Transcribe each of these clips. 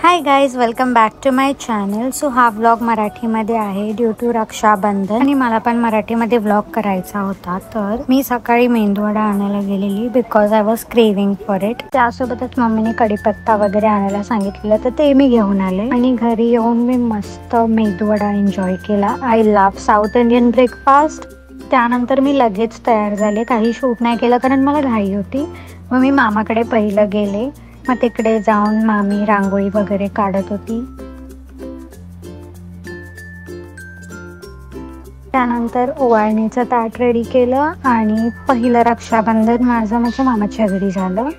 High guys, welcome back to my channel. So हा vlog मराठीमध्ये आहे ड्यू टू रक्षाबंधन आणि मला पण मराठीमध्ये व्लॉग करायचा होता. तर मी सकाळी मेंदूवडा आणायला गेलेली because I was craving for it. त्यासोबतच मम्मीने कढीपत्ता वगैरे आणायला सांगितलेलं तर ते मी घेऊन आले आणि घरी येऊन मी मस्त मेंदूवडा एन्जॉय केला. I love south Indian breakfast. त्यानंतर मी लगेच तयार झाले, काही शूट नाही केलं कारण मला घाई होती. मग मी मामाकडे पहिलं गेले. मग तिकडे जाऊन मामी रांगोळी वगैरे काढत होती. त्यानंतर ओवाळणीचं ताट रेडी केलं आणि पहिलं रक्षाबंधन माझं माझ्या मामाच्या घरी झालं.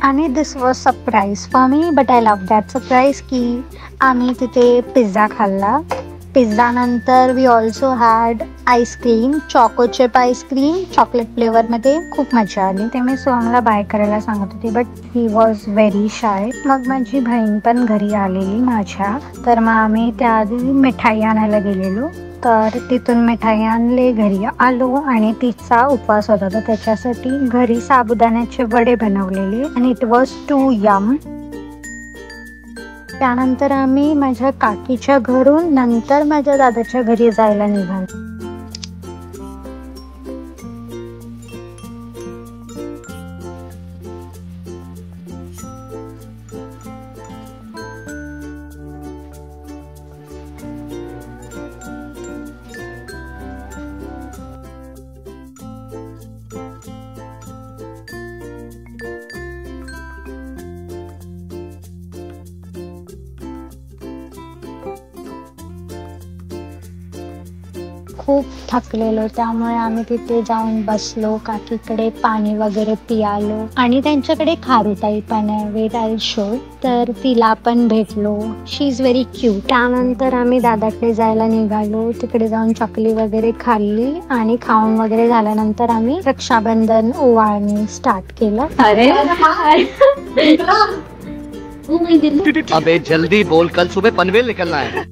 आणि this was surprise for me, but I love that surprise की आम्ही तिथे पिझ्झा खाल्ला. पिझ्झा नंतर we also had ice cream, choco chip ice cream chocolate फ्लेवरमध्ये. खूप मजा आली. ते मी सोहमला बाय करायला सांगत होती but he was very shy. मग माझी बहीण पण घरी आलेली माझ्या, तर मग आम्ही त्याआधी मिठाई आणायला गेलेलो. तर तिथून मिठाई आणले, घरी आलो आणि तिचा उपवास होता तर त्याच्यासाठी घरी साबुदाण्याचे वडे बनवलेले आणि इट वॉज टू यम. त्यानंतर आम्ही माझ्या काकीच्या घरून नंतर माझ्या दादाच्या घरी जायला निघालो. खूप थकलेलो त्यामुळे आम्ही तिथे जाऊन बसलो, काकीकडे पाणी वगैरे पियालो आणि त्यांच्याकडे खारुताई पण आहे, वेट आय शो. तर तिला पण भेटलो. शी इज व्हेरी क्यूट. त्यानंतर आम्ही दादाकडे जायला निघालो. तिकडे जाऊन चकली वगैरे खाल्ली आणि खाऊन वगैरे झाल्यानंतर आम्ही रक्षाबंधन ओवाळणी स्टार्ट केलं. अबे जल्दी बोल, कल सुबह पनवेल निकलना है.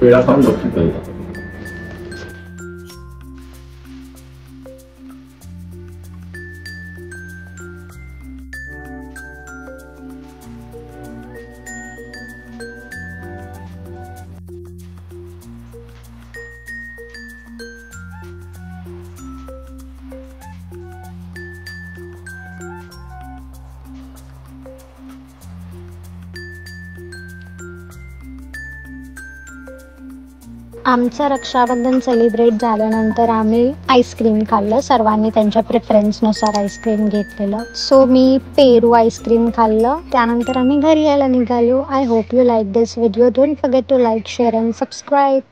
पेड़ा खाऊन बघतो. आमचं रक्षाबंधन सेलिब्रेट झाल्यानंतर आम्ही आईस्क्रीम खाल्लं. सर्वांनी त्यांच्या प्रेफरन्सनुसार आईस्क्रीम घेतलेलं. सो मी पेरू आईस्क्रीम खाल्लं. त्यानंतर आम्ही घरी यायला निघालो. I hope you like this video. Don't forget to like, share and subscribe.